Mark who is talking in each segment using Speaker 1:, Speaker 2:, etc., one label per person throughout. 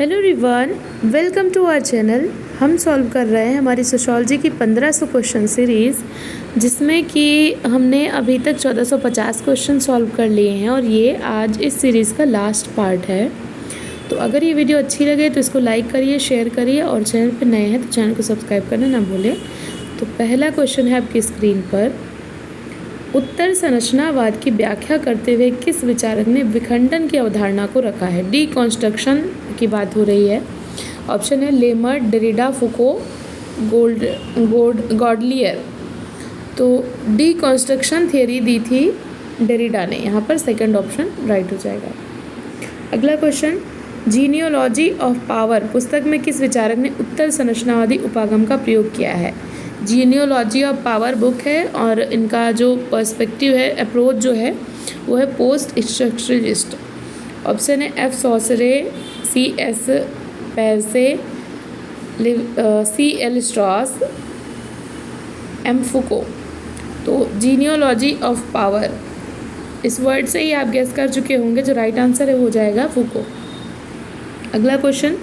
Speaker 1: Hello everyone, welcome to our channel. हम solve कर रहे हैं हमारी सोशोलॉजी की 1500 क्वेश्चन सीरीज़, जिसमें कि हमने अभी तक 1450 क्वेश्चन सॉल्व कर लिए हैं और ये आज इस सीरीज़ का लास्ट पार्ट है। तो अगर ये वीडियो अच्छी लगे तो इसको लाइक करिए, शेयर करिए और चैनल पर नए हैं तो चैनल को सब्सक्राइब करना ना भूलें। तो पहला क्वेश्चन है आपकी स्क्रीन पर। उत्तर संरचनावाद की व्याख्या करते हुए किस विचारक ने विखंडन की अवधारणा को रखा है? डीकंस्ट्रक्शन की बात हो रही है। ऑप्शन है लेमर, डेरिडा, फुको, गॉडलियर। तो डीकंस्ट्रक्शन थियरी दी थी डेरिडा ने, यहाँ पर सेकंड ऑप्शन राइट हो जाएगा। अगला क्वेश्चन, जीनियोलॉजी ऑफ पावर पुस्तक में किस विचारक ने उत्तर संरचनावादी उपागम का प्रयोग किया है? जीनियोलॉजी ऑफ पावर बुक है और इनका जो पर्सपेक्टिव है, अप्रोच जो है वो है पोस्ट स्ट्रक्चरलिस्ट। ऑप्शन है एफ सॉसरे, सी एस पैसे, सी एल स्ट्रॉस, एम फुको। तो जीनियोलॉजी ऑफ पावर, इस वर्ड से ही आप गेस कर चुके होंगे, जो राइट आंसर है वो हो जाएगा फुको। अगला question,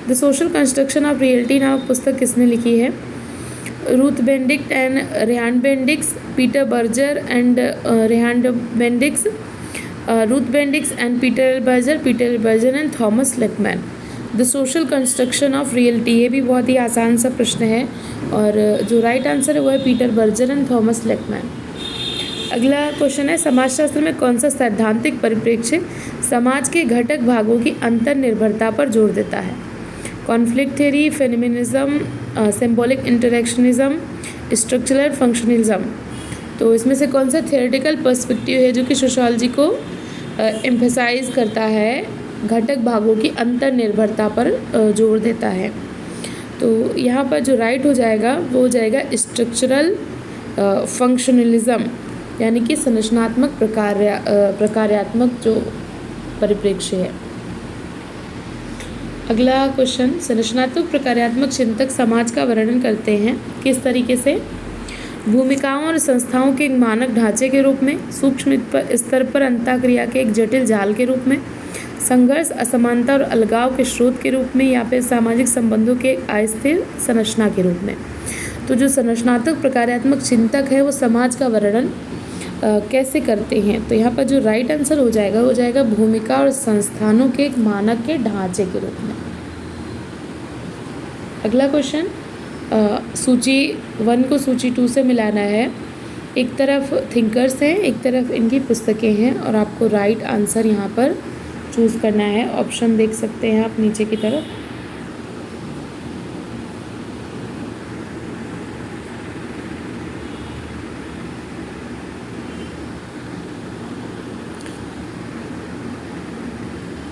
Speaker 1: the social construction of reality नामक पुस्तक किसने लिखी है? Ruth Benedict and Reinhard Bendix, Peter Berger and Reinhard Bendix, Ruth Bendix and Peter Berger and Thomas Luckmann. The social construction of reality, ये भी बहुत ही आसान सा प्रश्न है और जो राइट आंसर है वो है पीटर बर्जर एंड थॉमस लेकमैन। अगला क्वेश्चन है, समाजशास्त्र में कौन सा सैद्धांतिक परिप्रेक्ष्य समाज के घटक भागों की अंतर्निर्भरता पर जोर देता है? Conflict theory, feminism, symbolic interactionism, structural functionalism. तो इसमें से कौन सा थियोरेटिकल पर्सपेक्टिव है जो कि सोशोलॉजी को एम्फेसाइज करता है, घटक भागों की अंतर्निर्भरता पर जोर देता है? तो यहाँ पर जो राइट हो जाएगा वो हो जाएगा स्ट्रक्चरल फंक्शनलिज्म, यानी कि संरचनात्मक प्रकार्यात्मक जो परिप्रेक्ष्य है। अगला क्वेश्चन, संरचनात्मक प्रकार्यात्मक चिंतक समाज का वर्णन करते हैं किस तरीके से? भूमिकाओं और संस्थाओं के एक मानक ढांचे के रूप में, सूक्ष्म स्तर पर अंतःक्रिया के एक जटिल जाल के रूप में, संघर्ष, असमानता और अलगाव के स्रोत के रूप में, या फिर सामाजिक संबंधों के एक अस्थिर संरचना के रूप में। तो जो संरचनात्मक प्रकार्यात्मक चिंतक है वो समाज का वर्णन कैसे करते हैं? तो यहाँ पर जो राइट आंसर हो जाएगा वो जाएगा भूमिका और संस्थानों के एक मानक के ढांचे के रूप में। अगला क्वेश्चन, सूची 1 को सूची 2 से मिलाना है। एक तरफ थिंकर्स हैं, एक तरफ इनकी पुस्तकें हैं और आपको राइट आंसर यहाँ पर चूज़ करना है। ऑप्शन देख सकते हैं आप नीचे की तरफ।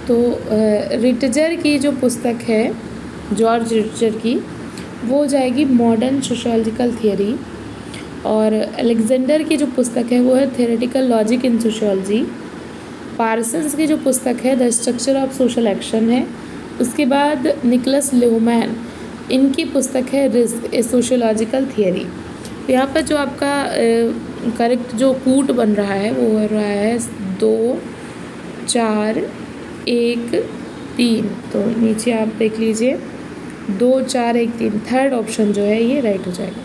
Speaker 1: तो रिटजर की जो पुस्तक है, जॉर्ज रिटजर की, वो जाएगी मॉडर्न सोशियोलॉजिकल थियरी, और अलेक्जेंडर की जो पुस्तक है वो है theoretical logic in sociology. Parsons की जो पुस्तक है the structure of social action है। उसके बाद निकोलस ल्यूहमैन, इनकी पुस्तक है रिस्क, ए सोशियोलॉजिकल थियरी। तो यहाँ पर जो आपका करेक्ट जो कूट बन रहा है वो हो रहा है 2 4 1 3। तो नीचे आप देख लीजिए 2 4 1 3, थर्ड ऑप्शन जो है ये राइट हो जाएगा।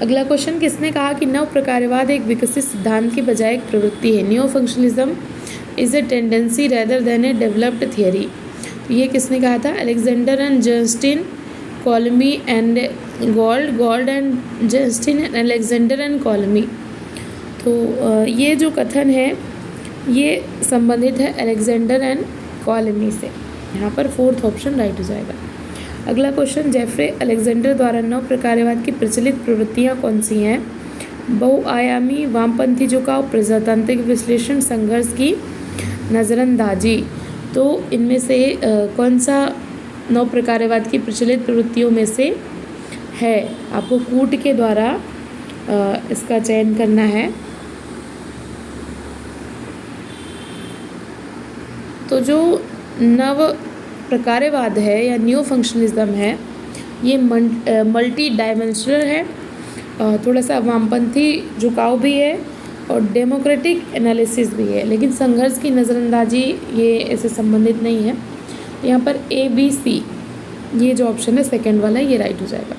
Speaker 1: अगला क्वेश्चन, किसने कहा कि नव प्रकारवाद एक विकसित सिद्धांत की बजाय एक प्रवृत्ति है? New functionalism is a tendency rather than a developed theory. ये किसने कहा था? Alexander and Gernstein, Colomy and Gould and Gernstein and Alexander and Colomy. तो ये जो कथन है ये संबंधित है अलेक्जेंडर एंड कॉलमी से। यहाँ पर फोर्थ ऑप्शन राइट हो जाएगा। अगला क्वेश्चन, जेफ्रे अलेक्जेंडर द्वारा नव प्रकारवाद की प्रचलित प्रवृत्तियाँ कौन सी हैं? बहुआयामी, वामपंथी झुकाव, प्रजातांत्रिक विश्लेषण, संघर्ष की नज़रअंदाजी। तो इनमें से कौन सा नव प्रकारवाद की प्रचलित प्रवृत्तियों में से है? आपको कूट के द्वारा इसका चयन करना है। तो जो नव प्रकारवाद है या न्यू फंक्शनलिज्म है ये मल्टी डायमेंशनल है, थोड़ा सा वामपंथी झुकाव भी है और डेमोक्रेटिक एनालिसिस भी है, लेकिन संघर्ष की नज़रअंदाजी ये ऐसे संबंधित नहीं है। यहाँ पर ABC ये जो ऑप्शन है सेकंड वाला ये राइट हो जाएगा।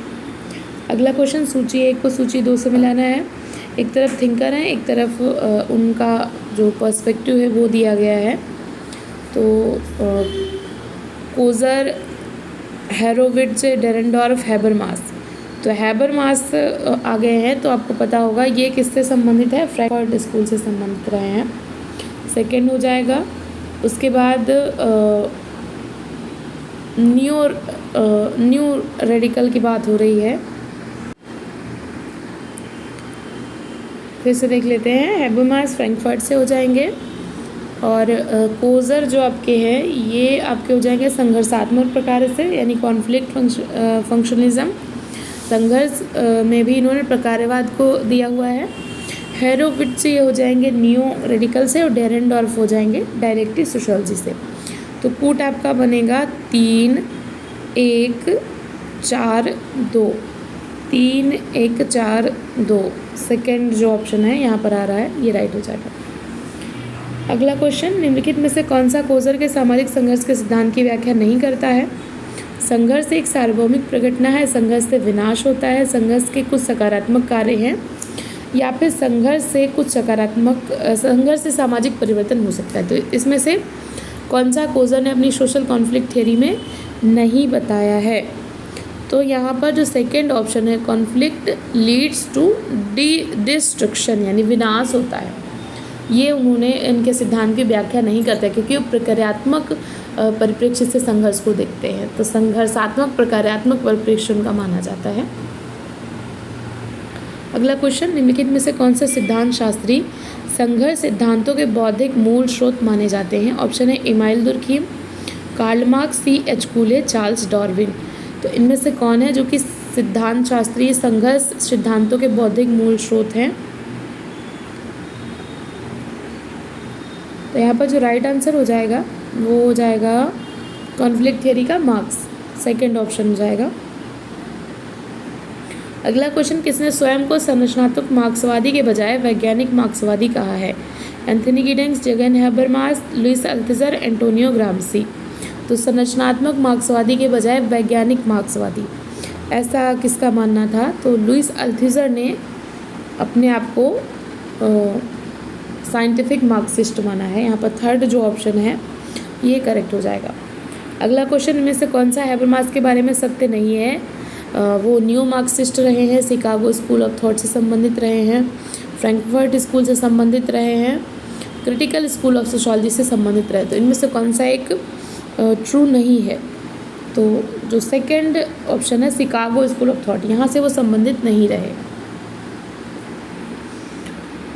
Speaker 1: अगला क्वेश्चन, सूची 1 को सूची 2 से मिलाना है। एक तरफ थिंकर है, एक तरफ उनका जो पर्सपेक्टिव है वो दिया गया है। तो कोज़र, हैरोविट्ज़, डेरेंडॉर्फ, हैबरमास। तो हैबरमास आ गए हैं, तो आपको पता होगा ये किससे संबंधित है, फ्रैंकफर्ट स्कूल से संबंधित रहे हैं, सेकंड हो जाएगा। उसके बाद न्यू रेडिकल की बात हो रही है, फिर से देख लेते हैं। हैबरमास फ्रैंकफर्ट से हो जाएंगे, और कोज़र जो आपके हैं ये आपके हो जाएंगे संघर्षात्मक प्रकार से, यानी कॉन्फ्लिक्ट फंक्शनलिज्म, संघर्ष में भी इन्होंने प्रकारवाद को दिया हुआ है। हैरोविट्ज़ से ये हो जाएंगे न्यू रेडिकल से, और डेरेंडॉर्फ हो जाएंगे डायरेक्टिव सोशियोलॉजी से। तो कूट आपका बनेगा 3, 1, 4, 2, 3, 1, 4, 2। सेकेंड जो ऑप्शन है यहाँ पर आ रहा है ये राइट हो जाएगा। अगला क्वेश्चन, निम्नलिखित में से कौन सा कोज़र के सामाजिक संघर्ष के सिद्धांत की व्याख्या नहीं करता है? संघर्ष एक सार्वभौमिक प्रघटना है, संघर्ष से विनाश होता है, संघर्ष के कुछ सकारात्मक कार्य हैं, या फिर संघर्ष से सामाजिक परिवर्तन हो सकता है। तो इसमें से कौन सा कोज़र ने अपनी सोशल कॉन्फ्लिक्ट थ्योरी में नहीं बताया है? तो यहाँ पर जो सेकेंड ऑप्शन है, कॉन्फ्लिक्ट लीड्स टू डिस्ट्रक्शन, यानी विनाश होता है, ये उन्होंने इनके सिद्धांत की व्याख्या नहीं करते, क्योंकि वो प्रक्रियात्मक परिप्रेक्ष्य से संघर्ष को देखते हैं। तो संघर्षात्मक प्रक्रियात्मक परिप्रेक्ष्य उनका माना जाता है। अगला क्वेश्चन, निम्नलिखित में से कौन सा सिद्धांत शास्त्री संघर्ष सिद्धांतों के बौद्धिक मूल स्रोत माने जाते हैं? ऑप्शन है Emile Durkheim, Karl Marx, C.H. Cooley, Charles Darwin. तो इनमें से कौन है जो कि सिद्धांत शास्त्रीय संघर्ष सिद्धांतों के बौद्धिक मूल स्रोत हैं? तो यहाँ पर जो राइट आंसर हो जाएगा वो हो जाएगा कॉन्फ्लिक्ट थियरी का मार्क्स, सेकंड ऑप्शन हो जाएगा। अगला क्वेश्चन, किसने स्वयं को संरचनात्मक मार्क्सवादी के बजाय वैज्ञानिक मार्क्सवादी कहा है? Anthony Giddens, Jurgen Habermas, Louis Althusser, Antonio Gramsci. तो संरचनात्मक मार्क्सवादी के बजाय वैज्ञानिक मार्क्सवादी, ऐसा किसका मानना था? तो लुइस अल्थुज़र ने अपने आप को साइंटिफिक मार्क्सिस्ट माना है। यहाँ पर थर्ड जो ऑप्शन है ये करेक्ट हो जाएगा। अगला क्वेश्चन में से कौन सा हैबरमास के बारे में सत्य नहीं है? वो न्यू मार्क्सिस्ट रहे हैं, शिकागो स्कूल ऑफ थॉट से संबंधित रहे हैं, फ्रैंकफर्ट स्कूल से संबंधित रहे हैं, क्रिटिकल स्कूल ऑफ सोशोलॉजी से संबंधित रहे। तो इनमें से कौन सा एक ट्रू नहीं है? तो जो सेकंड ऑप्शन है शिकागो स्कूल ऑफ थॉट, यहाँ से वो संबंधित नहीं रहे।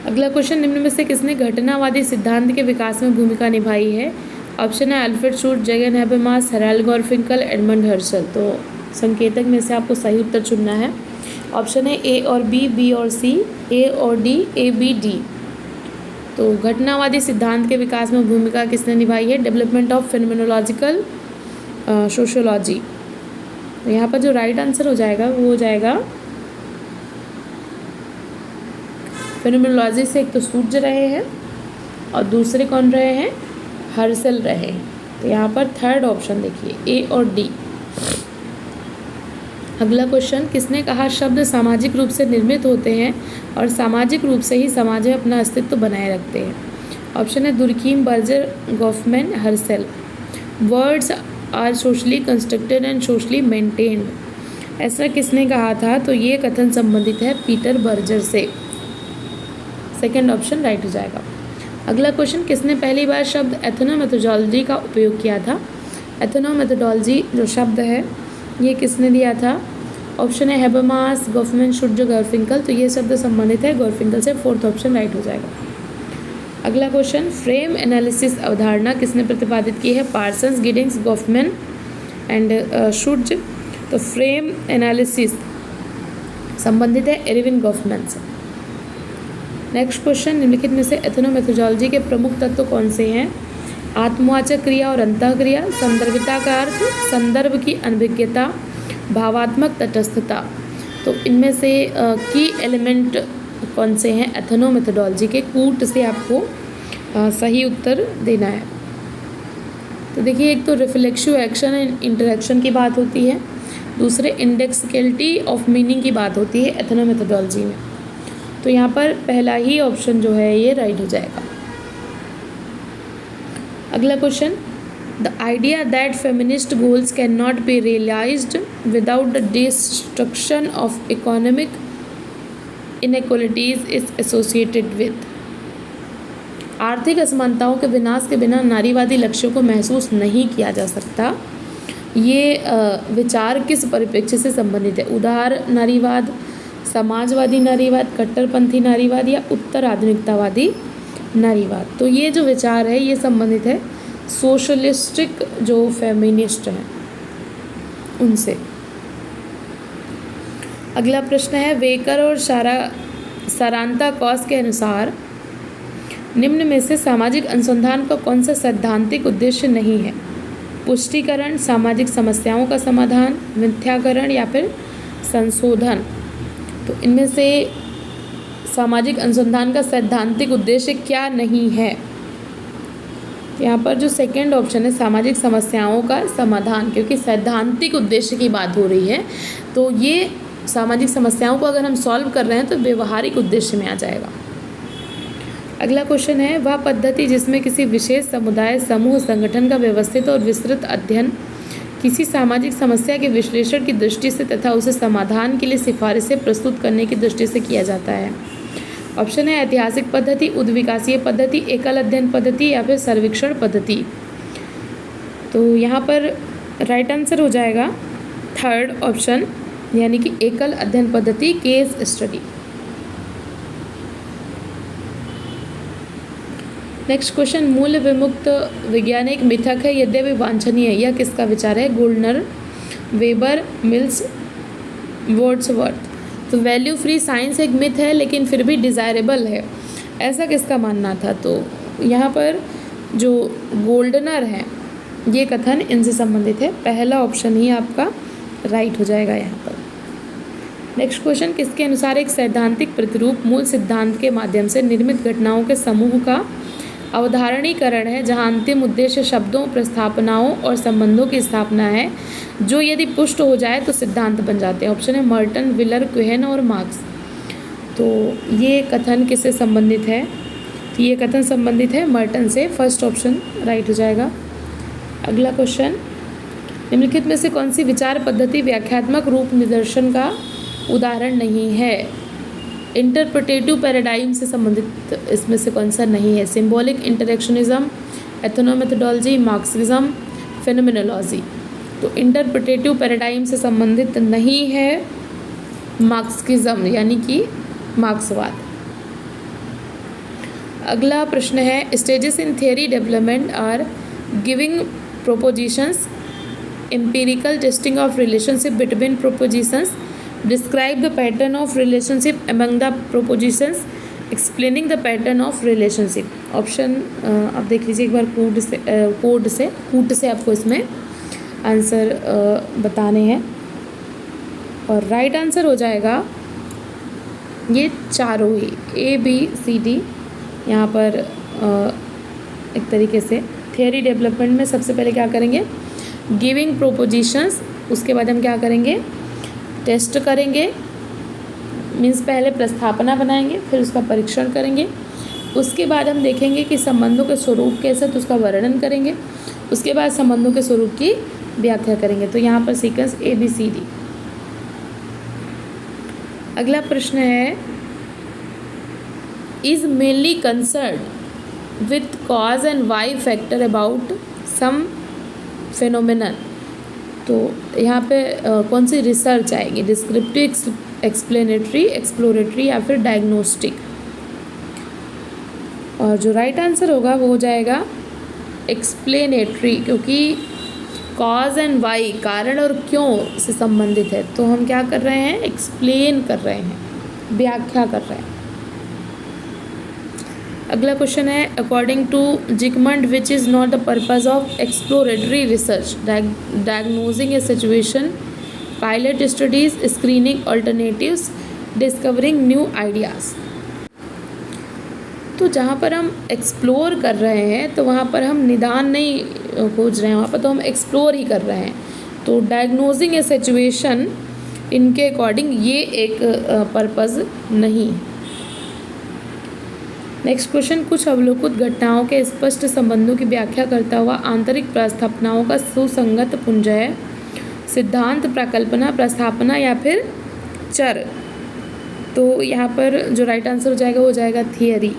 Speaker 1: अगला क्वेश्चन, निम्न में से किसने घटनावादी सिद्धांत के विकास में भूमिका निभाई है? ऑप्शन है Alfred Schutz, Jurgen Habermas, Harold Garfinkel, Edmund Husserl. तो संकेतक में से आपको सही उत्तर चुनना है। ऑप्शन है A और B, B और C, A और D, A, B, D। तो घटनावादी सिद्धांत के विकास में भूमिका किसने निभाई है? Development of phenomenological sociology. तो यहाँ पर जो राइट आंसर हो जाएगा वो हो जाएगा फेनोमेनोलॉजी से एक तो सूट रहे हैं और दूसरे कौन रहे हैं? हर्शल रहे हैं। तो यहाँ पर थर्ड ऑप्शन देखिए A और D। अगला क्वेश्चन, किसने कहा शब्द सामाजिक रूप से निर्मित होते हैं और सामाजिक रूप से ही समाज में अपना अस्तित्व बनाए रखते हैं? ऑप्शन है Durkheim, Berger, Goffman, Herschel. Words are socially constructed and socially maintained, ऐसा किसने कहा था? तो ये कथन संबंधित है पीटर बर्जर से, सेकेंड ऑप्शन राइट हो जाएगा। अगला क्वेश्चन, किसने पहली बार शब्द एथनोमेथोडोलॉजी का उपयोग किया था? एथनोमेथोडोलॉजी जो शब्द है ये किसने दिया था? ऑप्शन है हैबरमास, गॉफमैन, शूट, गॉर्फिंकल। तो ये शब्द संबंधित है गॉर्फिंकल से, फोर्थ ऑप्शन राइट हो जाएगा। अगला क्वेश्चन, फ्रेम एनालिसिस अवधारणा किसने प्रतिपादित की है? Parsons, Giddings, Goffman and shoot. तो फ्रेम एनालिसिस संबंधित है एरविन गॉफमैन से। नेक्स्ट क्वेश्चन, निम्नलिखित में से एथनोमेथोडोलॉजी के प्रमुख तत्व कौन से हैं? आत्मवाचक क्रिया और अंतःक्रिया, संदर्भिता का अर्थ, संदर्भ की अनभिज्ञता, भावात्मक तटस्थता। तो इनमें से की एलिमेंट कौन से हैं एथनो मेथोडोलॉजी के। कूट से आपको सही उत्तर देना है। तो देखिए, एक तो रिफ्लेक्सिव एक्शन एंड इंटरेक्शन की बात होती है, दूसरे इंडेक्सिकलिटी ऑफ मीनिंग की बात होती है एथनो मेथोडोलॉजी में। तो यहाँ पर पहला ही ऑप्शन जो है ये राइट हो जाएगा। अगला question, the idea that feminist goals can not be realised without the destruction of economic inequalities is associated with. आर्थिक असमानताओं के विनाश के बिना नारीवादी लक्ष्यों को महसूस नहीं किया जा सकता। ये विचार किस परिप्रेक्ष्य से संबंधित है? उदार नारीवाद, समाजवादी नारीवाद, कट्टरपंथी नारीवाद या उत्तर आधुनिकतावादी नारीवाद। तो ये जो विचार है ये संबंधित है सोशलिस्टिक जो फेमिनिस्ट हैं उनसे। अगला प्रश्न है, वेकर और सारांता कॉस के अनुसार निम्न में से सामाजिक अनुसंधान का कौन सा सैद्धांतिक उद्देश्य नहीं है? पुष्टिकरण, सामाजिक समस्याओं का समाधान, मिथ्याकरण या फिर संशोधन। तो इनमें से सामाजिक अनुसंधान का सैद्धांतिक उद्देश्य क्या नहीं है? यहाँ पर जो सेकंड ऑप्शन है सामाजिक समस्याओं का समाधान, क्योंकि सैद्धांतिक उद्देश्य की बात हो रही है तो ये सामाजिक समस्याओं को अगर हम सॉल्व कर रहे हैं तो व्यवहारिक उद्देश्य में आ जाएगा। अगला क्वेश्चन है, वह पद्धति जिसमें किसी विशेष समुदाय, समूह, संगठन का व्यवस्थित और विस्तृत अध्ययन किसी सामाजिक समस्या के विश्लेषण की दृष्टि से तथा उसे समाधान के लिए सिफारिशें प्रस्तुत करने की दृष्टि से किया जाता है। ऑप्शन है ऐतिहासिक पद्धति, उद्विकासीय पद्धति, एकल अध्ययन पद्धति या फिर सर्वेक्षण पद्धति। तो यहाँ पर राइट आंसर हो जाएगा थर्ड ऑप्शन, यानी कि एकल अध्ययन पद्धति, केस स्टडी। नेक्स्ट क्वेश्चन, मूल विमुक्त वैज्ञानिक मिथक है यद्यपि वांछनीय, यह किसका विचार है? Goldener, weber, mills, Wordsworth. तो वैल्यू फ्री साइंस एक मिथ है लेकिन फिर भी डिज़ायरेबल है, ऐसा किसका मानना था? तो यहाँ पर जो गोल्डनर है ये कथन इनसे संबंधित है। पहला ऑप्शन ही आपका राइट हो जाएगा यहाँ पर। नेक्स्ट क्वेश्चन, किसके अनुसार एक सैद्धांतिक प्रतिरूप मूल सिद्धांत के माध्यम से निर्मित घटनाओं के समूह का अवधारणीकरण है जहां अंतिम उद्देश्य शब्दों, प्रस्थापनाओं और संबंधों की स्थापना है जो यदि पुष्ट हो जाए तो सिद्धांत बन जाते हैं? ऑप्शन है मर्टन, विलर, क्वेहन और मार्क्स। तो ये कथन किससे संबंधित है? तो ये कथन संबंधित है मर्टन से। फर्स्ट ऑप्शन राइट हो जाएगा। अगला क्वेश्चन, निम्नलिखित में से कौन सी विचार पद्धति व्याख्यात्मक रूप निदर्शन का उदाहरण नहीं है? इंटरप्रिटेटिव पैराडाइम से संबंधित इसमें से कौन सा नहीं है? Symbolic interactionism, ethno methodology, Marxism, phenomenology. तो इंटरप्रिटेटिव पैराडाइम से संबंधित नहीं है मार्क्सिज्म, यानी कि मार्क्सवाद। अगला प्रश्न है, stages in theory development are giving propositions, empirical testing of relationship between propositions, describe the pattern of relationship among the propositions, explaining the pattern of relationship। Option आप देख लीजिए एक बार कूट से आपको इसमें आंसर बताने हैं और राइट आंसर हो जाएगा ये चारों ही, ए बी सी डी। यहाँ पर एक तरीके से थियरी डेवलपमेंट में सबसे पहले क्या करेंगे? गिविंग प्रोपोजिशंस, उसके बाद हम क्या करेंगे? टेस्ट करेंगे, मीन्स पहले प्रस्थापना बनाएंगे, फिर उसका परीक्षण करेंगे, उसके बाद हम देखेंगे कि संबंधों के स्वरूप कैसे, तो उसका वर्णन करेंगे, उसके बाद संबंधों के स्वरूप की व्याख्या करेंगे। तो यहाँ पर sequence A B C D. अगला प्रश्न है, is mainly concern with cause and why factor about some phenomenon. तो यहाँ पे कौन सी रिसर्च आएगी? डिस्क्रिप्टिव, एक्सप्लेनेटरी, एक्सप्लोरेटरी या फिर डायग्नोस्टिक। और जो राइट आंसर होगा वो हो जाएगा एक्सप्लेनेटरी, क्योंकि कॉज एंड वाई, कारण और क्यों से संबंधित है। तो हम क्या कर रहे हैं? एक्सप्लेन कर रहे हैं, व्याख्या कर रहे हैं। अगला क्वेश्चन है, according to Zikmund which is not the purpose of exploratory research, diagnosing a situation, pilot studies, screening alternatives, discovering new ideas. तो जहाँ पर हम एक्सप्लोर कर रहे हैं तो वहाँ पर हम निदान नहीं खोज रहे हैं, वहाँ पर तो हम एक्सप्लोर ही कर रहे हैं। तो डायग्नोजिंग ए सिचुएशन इनके अकॉर्डिंग ये एक पर्पज़ नहीं। नेक्स्ट क्वेश्चन, कुछ अवलोकित घटनाओं के स्पष्ट संबंधों की व्याख्या करता हुआ आंतरिक प्रस्थापनाओं का सुसंगत पुंजय, सिद्धांत, प्रकल्पना, प्रस्थापना या फिर चर। तो यहाँ पर जो राइट आंसर हो जाएगा वो हो जाएगा थियरी।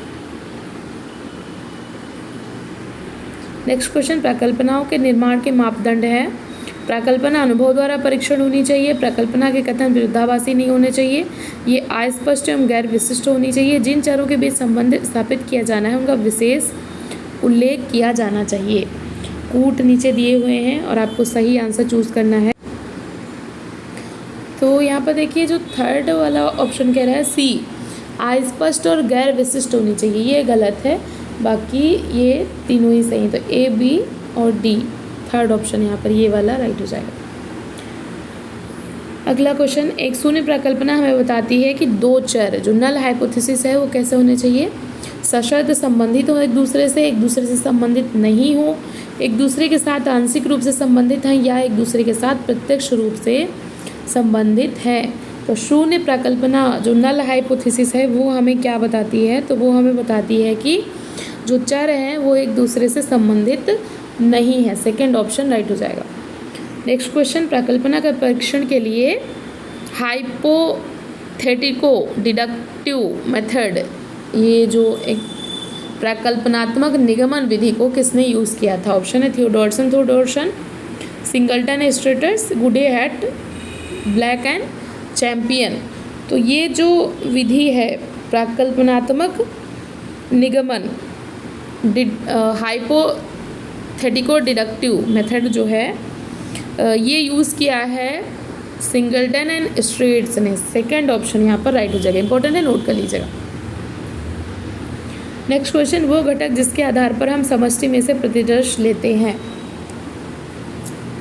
Speaker 1: नेक्स्ट क्वेश्चन, प्रकल्पनाओं के निर्माण के मापदंड है। प्रकल्पना अनुभव द्वारा परीक्षण होनी चाहिए। प्रकल्पना के कथन विरोधाभासी नहीं होने चाहिए। ये अस्पष्ट एवं गैर विशिष्ट होनी चाहिए। जिन चरों के बीच संबंध स्थापित किया जाना है उनका विशेष उल्लेख किया जाना चाहिए। कूट नीचे दिए हुए हैं और आपको सही आंसर चूज करना है। तो यहाँ पर देखिए जो थर्ड वाला ऑप्शन कह रहा है सी, अस्पष्ट और गैर विशिष्ट होनी चाहिए, ये गलत है। बाकी ये तीनों ही सही हैं। तो ए, बी और डी, थर्ड ऑप्शन यहाँ पर ये वाला राइट हो जाएगा। अगला क्वेश्चन, एक शून्य प्रकल्पना हमें बताती है कि दो चर जो नल हाइपोथेसिस है वो कैसे होने चाहिए। सशर्त संबंधित हो एक दूसरे से संबंधित नहीं हो, एक दूसरे के साथ आंशिक रूप से संबंधित हैं या एक दूसरे के साथ प्रत्यक्ष रूप से संबंधित है। तो शून्य प्रकल्पना जो नल हाइपोथेसिस है वो हमें क्या बताती है, तो वो हमें बताती है कि जो चर हैं वो एक दूसरे से संबंधित नहीं है। सेकंड ऑप्शन राइट हो जाएगा। नेक्स्ट क्वेश्चन, प्रकल्पना का परीक्षण के लिए हाइपोथेटिको डिडक्टिव मेथड, ये जो एक प्रकल्पनात्मक निगमन विधि को किसने यूज़ किया था। ऑप्शन है थियोडोरसन, सिंगलटन, स्ट्रेटस, गुडेहैट, ब्लैक एंड चैंपियन। तो ये जो विधि है प्रकल्पनात्मक निगमन हाइपोथेटिको डिडक्टिव मेथड जो है ये यूज़ किया है सिंगलटन एंड स्ट्रेट्स ने। सेकंड ऑप्शन यहाँ पर राइट हो जाएगा। इंपॉर्टेंट है, नोट कर लीजिएगा। नेक्स्ट क्वेश्चन, वो घटक जिसके आधार पर हम समष्टि में से प्रतिदर्श लेते हैं।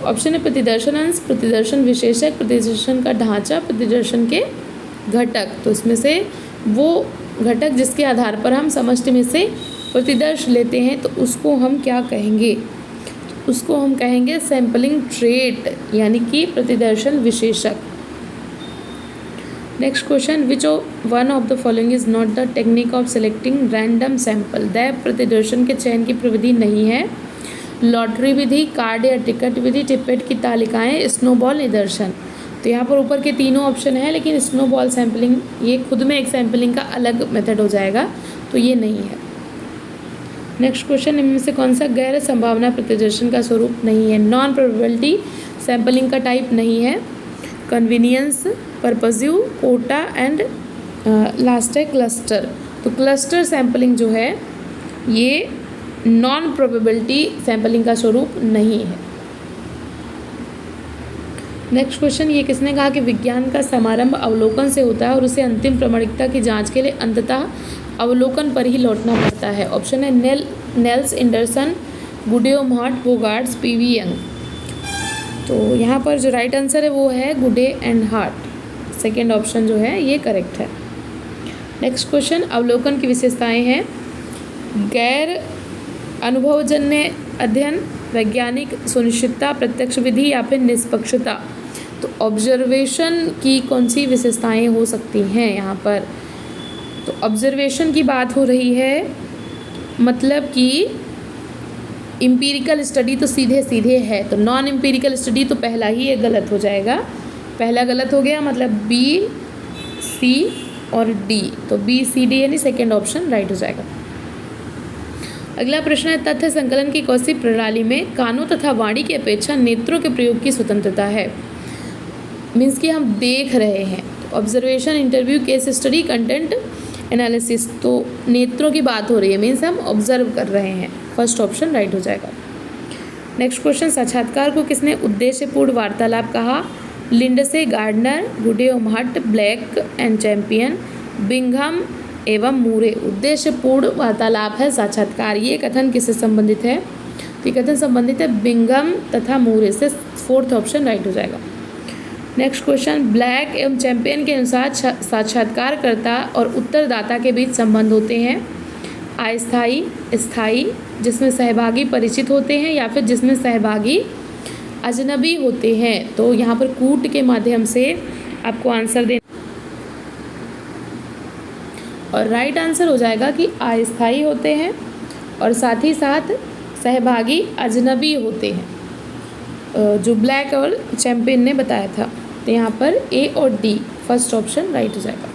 Speaker 1: ऑप्शन है प्रतिदर्शन अंश, प्रतिदर्शन विशेषक, प्रतिदर्शन का ढांचा, प्रतिदर्शन के घटक। तो इसमें से वो घटक जिसके आधार पर हम समष्टि में से प्रतिदर्श लेते हैं तो उसको हम क्या कहेंगे, उसको हम कहेंगे सैम्पलिंग ट्रेट, यानी कि प्रतिदर्शन विशेषक। Next question, which one of the following is not the technique of selecting random sample. दैव प्रतिदर्शन के चयन की प्रविधि नहीं है। लॉटरी विधि, कार्ड या टिकट विधि, टिप्पेट की तालिकाएं, स्नोबॉल निदर्शन। तो यहाँ पर ऊपर के तीनों ऑप्शन है, लेकिन स्नोबॉल सैंपलिंग ये खुद में एक सैंपलिंग का अलग मेथड हो जाएगा, तो ये नहीं है। नेक्स्ट क्वेश्चन, इनमें से कौन सा गैर संभावना प्रतिदर्शन का स्वरूप नहीं है। नॉन प्रोबेबिलिटी सैंपलिंग का टाइप नहीं है। कन्वीनियंस, परपज़िव, कोटा एंड लास्ट है क्लस्टर। तो क्लस्टर सैंपलिंग जो है ये नॉन प्रोबेबिलिटी सैंपलिंग का स्वरूप नहीं है। नेक्स्ट क्वेश्चन, ये किसने कहा कि विज्ञान का समारंभ अवलोकन से होता है और उसे अंतिम प्रामाणिकता की जांच के लिए अंततः अवलोकन पर ही लौटना पड़ता है। ऑप्शन है नेल्स एंडरसन, गुडेओ-मॉट, बोगार्ट्स, पीवी यंग। तो यहाँ पर जो राइट आंसर है वो है गुडे एंड हार्ट। सेकेंड ऑप्शन जो है ये करेक्ट है। नेक्स्ट क्वेश्चन, अवलोकन की विशेषताएं हैं गैर अनुभवजन्य अध्ययन, वैज्ञानिक सुनिश्चितता, प्रत्यक्ष विधि या फिर निष्पक्षता। तो ऑब्जर्वेशन की कौन सी विशेषताएं हो सकती हैं यहाँ पर, तो ऑब्जर्वेशन की बात हो रही है, मतलब कि इम्पीरिकल स्टडी तो सीधे सीधे है, तो नॉन इम्पीरिकल स्टडी तो पहला ही ये गलत हो जाएगा, पहला गलत हो गया, मतलब बी, सी और डी। तो बी, सी, डी यानी सेकेंड ऑप्शन राइट हो जाएगा। अगला प्रश्न है, तथ्य संकलन की कौन सी प्रणाली में कानों तथा वाणी की अपेक्षा नेत्रों के प्रयोग की स्वतंत्रता है। मीन्स कि हम देख रहे हैं, तो observation, interview, case study, content analysis. तो नेत्रों की बात हो रही है, मीन्स हम ऑब्जर्व कर रहे हैं। फर्स्ट ऑप्शन राइट हो जाएगा। नेक्स्ट क्वेश्चन, साक्षात्कार को किसने उद्देश्यपूर्ण वार्तालाप कहा। लिंडसे, गार्डनर, गुडेओ-मॉट, ब्लैक एंड चैंपियन, बिंघम एवं मूरे। उद्देश्यपूर्ण वार्तालाप है साक्षात्कार। ये कथन किससे संबंधित है, तो ये कथन संबंधित है बिंघम तथा मूरे से। फोर्थ ऑप्शन राइट हो जाएगा। नेक्स्ट क्वेश्चन, ब्लैक एवं चैंपियन के अनुसार साक्षात्कारकर्ता और उत्तरदाता के बीच संबंध होते हैं। अस्थाई, स्थाई, जिसमें सहभागी परिचित होते हैं या फिर जिसमें सहभागी अजनबी होते हैं। तो यहाँ पर कूट के माध्यम से आपको आंसर देना और राइट आंसर हो जाएगा कि अस्थाई होते हैं और साथ ही साथ सहभागी अजनबी होते हैं, जो ब्लैक और चैंपियन ने बताया था। तो यहाँ पर ए और डी फर्स्ट ऑप्शन राइट हो जाएगा।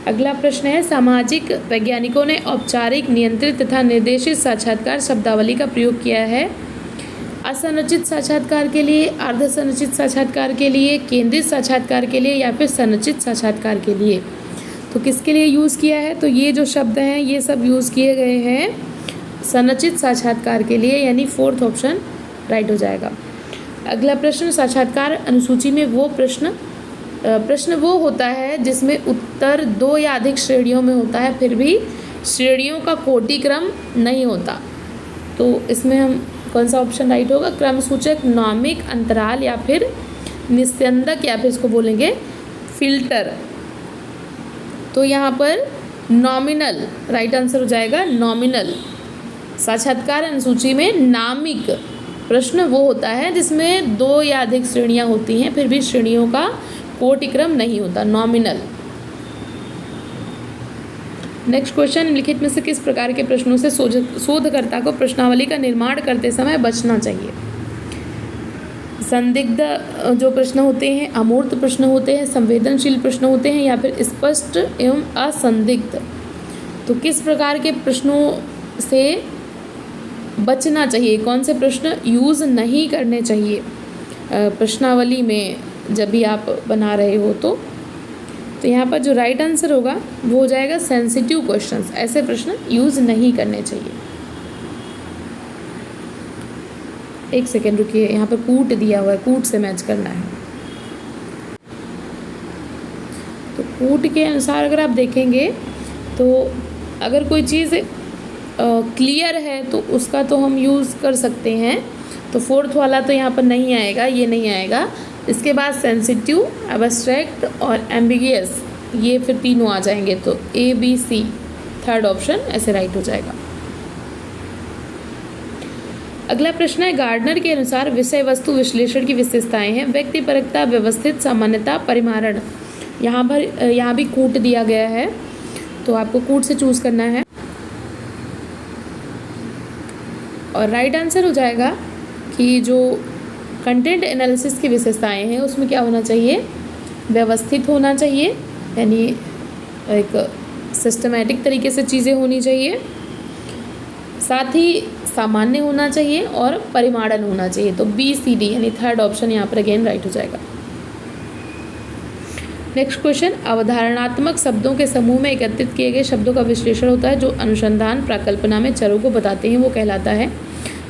Speaker 1: अगला प्रश्न है, सामाजिक वैज्ञानिकों ने औपचारिक, नियंत्रित तथा निर्देशित साक्षात्कार शब्दावली का प्रयोग किया है असंरचित साक्षात्कार के लिए, अर्ध संरचित साक्षात्कार के लिए, केंद्रित साक्षात्कार के लिए या फिर संरचित साक्षात्कार के लिए। तो किसके लिए यूज़ किया है? तो ये जो शब्द हैं ये सब यूज़ किए गए हैं संरचित साक्षात्कार के लिए, यानी फोर्थ ऑप्शन राइट हो जाएगा। अगला प्रश्न, साक्षात्कार अनुसूची में वो प्रश्न वो होता है जिसमें उत्तर 2 या अधिक श्रेणियों में होता है, फिर भी श्रेणियों का कोटिक्रम नहीं होता। तो इसमें हम कौन सा ऑप्शन राइट होगा? क्रमसूचक, नॉमिक, अंतराल या फिर निस्यंदक या फिर इसको बोलेंगे फिल्टर। तो यहाँ पर नॉमिनल राइट आंसर हो जाएगा, नॉमिनल। साक्षात्कार अनुसूची में नामिक प्रश्न वो होता है जिसमें 2 या अधिक श्रेणियाँ होती हैं, फिर भी श्रेणियों का कोटिक्रम नहीं होता, नॉमिनल। नेक्स्ट क्वेश्चन, निम्नलिखित में से किस प्रकार के प्रश्नों से शोधकर्ता को प्रश्नावली का निर्माण करते समय बचना चाहिए? संदिग्ध जो प्रश्न होते हैं, अमूर्त प्रश्न होते हैं, संवेदनशील प्रश्न होते हैं या फिर स्पष्ट एवं असंदिग्ध। तो किस प्रकार के प्रश्नों से बचना चाहिए, कौन से प्रश्न यूज़ नहीं करने चाहिए प्रश्नावली में जब भी आप बना रहे हो? तो यहाँ पर जो राइट आंसर होगा वो हो जाएगा सेंसिटिव क्वेश्चंस। ऐसे प्रश्न यूज़ नहीं करने चाहिए। एक सेकेंड रुकिए, यहाँ पर कूट दिया हुआ है, कूट से मैच करना है। तो कूट के अनुसार अगर आप देखेंगे तो अगर कोई चीज़ क्लियर है तो उसका तो हम यूज़ कर सकते हैं। तो फोर्थ वाला तो यहाँ पर नहीं आएगा, ये नहीं आएगा। इसके बाद सेंसिटिव, एब्स्ट्रैक्ट और एम्बिगियस, ये फिर तीनों आ जाएंगे। तो ए, बी, सी थर्ड ऑप्शन ऐसे राइट हो जाएगा। अगला प्रश्न है, गार्डनर के अनुसार विषय वस्तु विश्लेषण की विशेषताएं हैं व्यक्तिपरकता, व्यवस्थित, सामान्यता, परिमाण। यहाँ भी कूट दिया गया है तो आपको कूट से चूज़ करना है और राइट आंसर हो जाएगा कि जो कंटेंट एनालिसिस की विशेषताएं हैं उसमें क्या होना चाहिए? व्यवस्थित होना चाहिए, यानी एक सिस्टमैटिक तरीके से चीज़ें होनी चाहिए, साथ ही सामान्य होना चाहिए और परिमाणन होना चाहिए। तो बी, सी, डी यानी थर्ड ऑप्शन यहाँ पर अगेन राइट हो जाएगा। नेक्स्ट क्वेश्चन, अवधारणात्मक शब्दों के समूह में एकत्रित किए गए शब्दों का विश्लेषण होता है जो अनुसंधान प्राकल्पना में चरों को बताते हैं, वो कहलाता है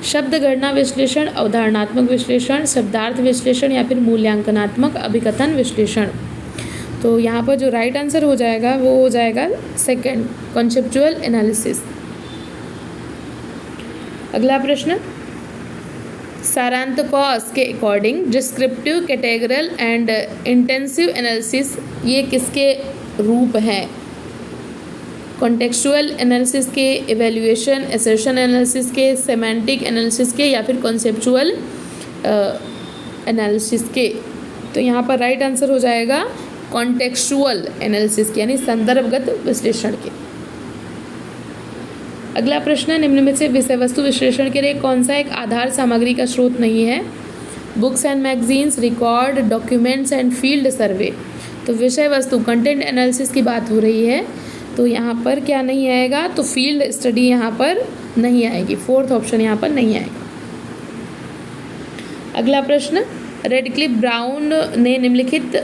Speaker 1: शब्द गणना विश्लेषण, अवधारणात्मक विश्लेषण, शब्दार्थ विश्लेषण या फिर मूल्यांकनात्मक अभिकथन विश्लेषण। तो यहाँ पर जो राइट आंसर हो जाएगा वो हो जाएगा सेकंड, कॉन्सेप्चुअल एनालिसिस। अगला प्रश्न, सारांतकॉस के according descriptive, categorical and intensive analysis ये किसके रूप हैं? कॉन्टेक्सुअल एनालिसिस के, इवैल्यूएशन असर्शन एनालिसिस के, सेमेंटिक एनालिसिस के या फिर कॉन्सेप्चुअल एनालिसिस के। तो यहाँ पर राइट आंसर हो जाएगा कॉन्टेक्सुअल एनालिसिस के, यानी संदर्भगत विश्लेषण के। अगला प्रश्न है, निम्न में से विषय वस्तु विश्लेषण के लिए कौन सा एक आधार सामग्री का स्रोत नहीं है? Books and magazines, record, documents and field survey. तो विषय वस्तु कंटेंट एनालिसिस की बात हो रही है, तो यहाँ पर क्या नहीं आएगा? तो फील्ड स्टडी यहाँ पर नहीं आएगी, फोर्थ ऑप्शन यहाँ पर नहीं आएगा। अगला प्रश्न, रेडक्लिफ ब्राउन ने निम्नलिखित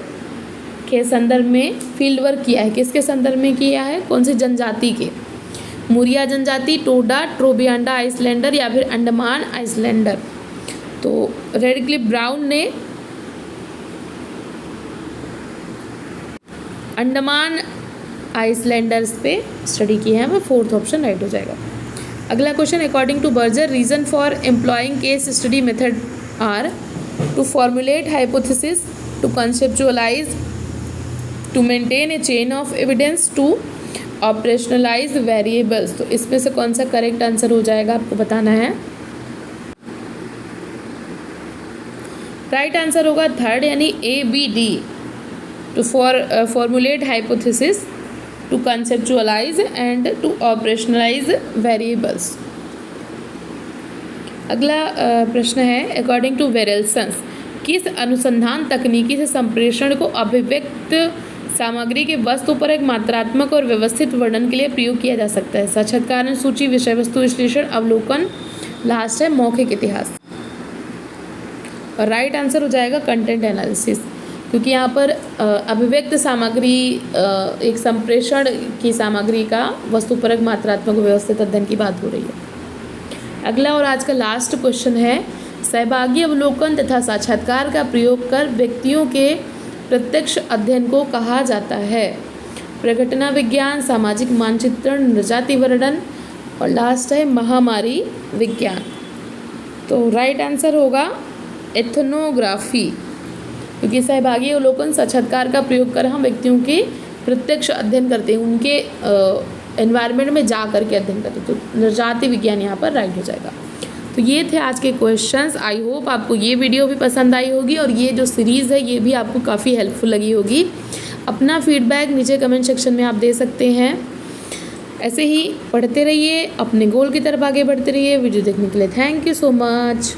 Speaker 1: के संदर्भ में फील्ड वर्क किया है, किसके संदर्भ में किया है? कौन सी जनजाति के? मुरिया जनजाति, टोडा, ट्रोबियांडा आइसलैंडर या फिर अंडमान आइसलैंडर। तो रेडक्लिफ ब्राउन ने अंडमान आइसलैंडर्स पे स्टडी की है, वो फोर्थ ऑप्शन राइट हो जाएगा। अगला question, according to Berger reason for employing case study method are to formulate hypothesis, to conceptualise, to maintain a chain of evidence, to operationalise variables. तो इसमें से कौन सा करेक्ट आंसर हो जाएगा आपको बताना है। राइट आंसर होगा थर्ड यानी ABD, to formulate hypothesis, to conceptualise and to operationalise variables. अगला प्रश्न है अकॉर्डिंग टू वेरेल्सन्स किस अनुसंधान तकनीकी से संप्रेषण को अभिव्यक्त सामग्री के वस्तु पर एक मात्रात्मक और व्यवस्थित वर्णन के लिए प्रयोग किया जा सकता है। साक्षात्कार, सूची, विषय वस्तु विश्लेषण, अवलोकन, लास्ट है मौखिक इतिहास। और राइट आंसर हो जाएगा कंटेंट एनालिसिस, क्योंकि यहाँ पर अभिव्यक्त सामग्री एक संप्रेषण की सामग्री का वस्तुपरक मात्रात्मक व्यवस्थित अध्ययन की बात हो रही है। अगला और आज का लास्ट क्वेश्चन है सहभागी अवलोकन तथा साक्षात्कार का प्रयोग कर व्यक्तियों के प्रत्यक्ष अध्ययन को कहा जाता है। प्रघटना विज्ञान, सामाजिक मानचित्रण, नृजाति वर्णन और लास्ट है महामारी विज्ञान। तो राइट आंसर होगा एथनोग्राफी, क्योंकि सहभागी अवलोकन साक्षात्कार का प्रयोग कर हम व्यक्तियों के प्रत्यक्ष अध्ययन करते हैं, उनके एनवायरनमेंट में जा करके अध्ययन करते हैं। तो नृजाति विज्ञान यहाँ पर राइट हो जाएगा। तो ये थे आज के क्वेश्चंस। आई होप आपको ये वीडियो भी पसंद आई होगी और ये जो सीरीज़ है ये भी आपको काफ़ी हेल्पफुल लगी होगी। अपना फीडबैक नीचे कमेंट सेक्शन में आप दे सकते हैं। ऐसे ही पढ़ते रहिए, अपने गोल की तरफ आगे बढ़ते रहिए। वीडियो देखने के लिए थैंक यू सो मच।